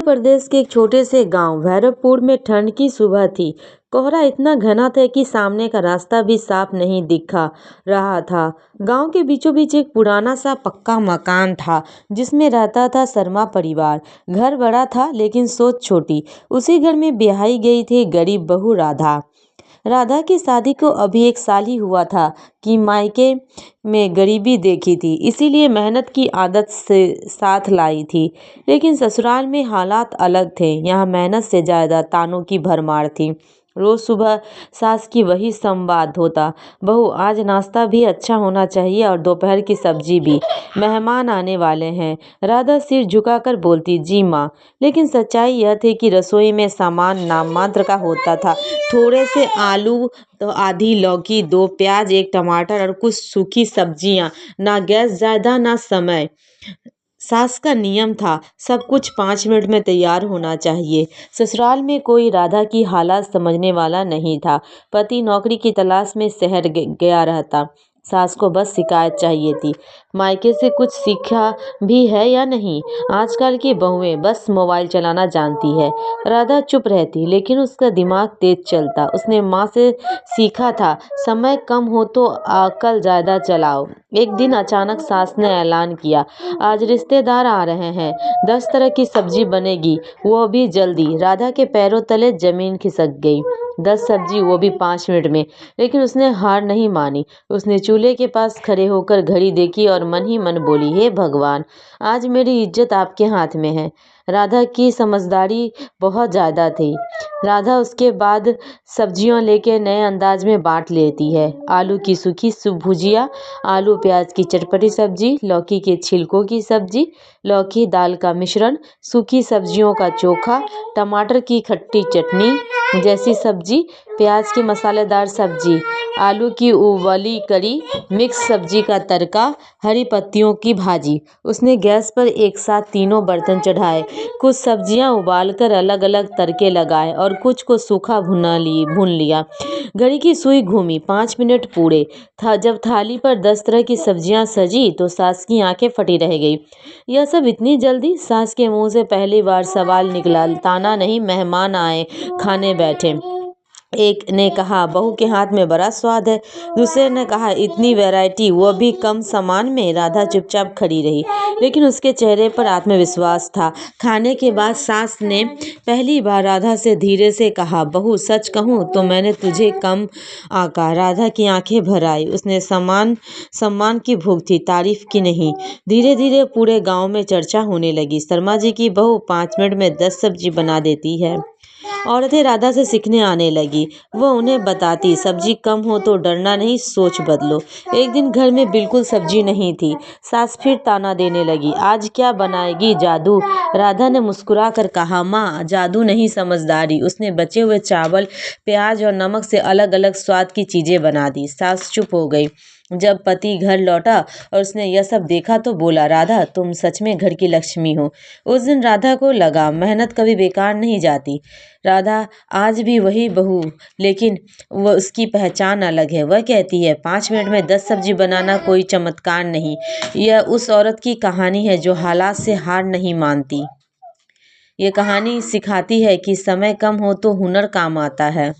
प्रदेश के एक छोटे से गांव भैरवपुर में ठंड की सुबह थी। कोहरा इतना घना था कि सामने का रास्ता भी साफ नहीं दिखा रहा था। गांव के बीचों बीच एक पुराना सा पक्का मकान था जिसमें रहता था शर्मा परिवार। घर बड़ा था लेकिन सोच छोटी। उसी घर में ब्याही गई थी गरीब बहू राधा। राधा की शादी को अभी एक साल ही हुआ था कि मायके में गरीबी देखी थी, इसीलिए मेहनत की आदत से साथ लाई थी। लेकिन ससुराल में हालात अलग थे। यहाँ मेहनत से ज़्यादा तानों की भरमार थी। रोज़ सुबह सास की वही संवाद होता, बहू आज नाश्ता भी अच्छा होना चाहिए और दोपहर की सब्जी भी, मेहमान आने वाले हैं। राधा सिर झुकाकर बोलती, जी माँ। लेकिन सच्चाई यह थी कि रसोई में सामान नाम मात्र का होता था। थोड़े से आलू, तो आधी लौकी, 2 प्याज, 1 टमाटर और कुछ सूखी सब्जियां। ना गैस ज़्यादा ना समय। सास का नियम था, सब कुछ 5 मिनट में तैयार होना चाहिए। ससुराल में कोई राधा की हालात समझने वाला नहीं था। पति नौकरी की तलाश में शहर गया रहता। सास को बस शिकायत चाहिए थी, मायके से कुछ सीखा भी है या नहीं। आजकल की बहुएं बस मोबाइल चलाना जानती है। राधा चुप रहती लेकिन उसका दिमाग तेज चलता। उसने माँ से सीखा था, समय कम हो तो अकल ज़्यादा चलाओ। एक दिन अचानक सास ने ऐलान किया, आज रिश्तेदार आ रहे हैं, 10 तरह की सब्जी बनेगी, वो भी जल्दी। राधा के पैरों तले जमीन खिसक गई। 10 सब्जी, वो भी 5 मिनट में। लेकिन उसने हार नहीं मानी। उसने चूल्हे के पास खड़े होकर घड़ी देखी और मन ही मन बोली, हे भगवान, आज मेरी इज्जत आपके हाथ में है। राधा की समझदारी बहुत ज़्यादा थी। राधा उसके बाद सब्जियों लेके नए अंदाज में बांट लेती है। आलू की सूखी भुजिया, आलू प्याज की चटपटी सब्जी, लौकी के छिलकों की सब्जी, लौकी दाल का मिश्रण, सूखी सब्जियों का चोखा, टमाटर की खट्टी चटनी जैसी सब्जी, प्याज की मसालेदार सब्जी, आलू की उबली करी, मिक्स सब्जी का तड़का, हरी पत्तियों की भाजी। उसने गैस पर एक साथ तीनों बर्तन चढ़ाए। कुछ सब्जियां उबालकर अलग अलग तड़के लगाए और कुछ को सूखा भून लिया। घड़ी की सुई घूमी, 5 मिनट पूरे था। जब थाली पर 10 तरह की सब्जियां सजी तो सास की आंखें फटी रह गई। यह सब इतनी जल्दी? सास के मुंह से पहली बार सवाल निकला, ताना नहीं, मेहमान आए, खाने बैठे। एक ने कहा, बहू के हाथ में बड़ा स्वाद है। दूसरे ने कहा, इतनी वैरायटी, वो भी कम सामान में। राधा चुपचाप खड़ी रही लेकिन उसके चेहरे पर आत्मविश्वास था। खाने के बाद सास ने पहली बार राधा से धीरे से कहा, बहू सच कहूँ तो मैंने तुझे कम आका। राधा की आंखें भर आई। उसने सम्मान की भूख थी, तारीफ की नहीं। धीरे धीरे पूरे गांव में चर्चा होने लगी, शर्मा जी की बहू 5 मिनट में 10 सब्जी बना देती है। औरतें राधा से सीखने आने लगी। वो उन्हें बताती, सब्जी कम हो तो डरना नहीं, सोच बदलो। एक दिन घर में बिल्कुल सब्जी नहीं थी। सास फिर ताना देने लगी, आज क्या बनाएगी, जादू? राधा ने मुस्कुरा कर कहा, माँ, जादू नहीं, समझदारी। उसने बचे हुए चावल, प्याज और नमक से अलग अलग स्वाद की चीजें बना दी। सास चुप हो गई। जब पति घर लौटा और उसने यह सब देखा तो बोला, राधा, तुम सच में घर की लक्ष्मी हो। उस दिन राधा को लगा, मेहनत कभी बेकार नहीं जाती। राधा आज भी वही बहू, लेकिन वह उसकी पहचान अलग है। वह कहती है, 5 मिनट में 10 सब्जी बनाना कोई चमत्कार नहीं। यह उस औरत की कहानी है जो हालात से हार नहीं मानती। ये कहानी सिखाती है कि समय कम हो तो हुनर काम आता है।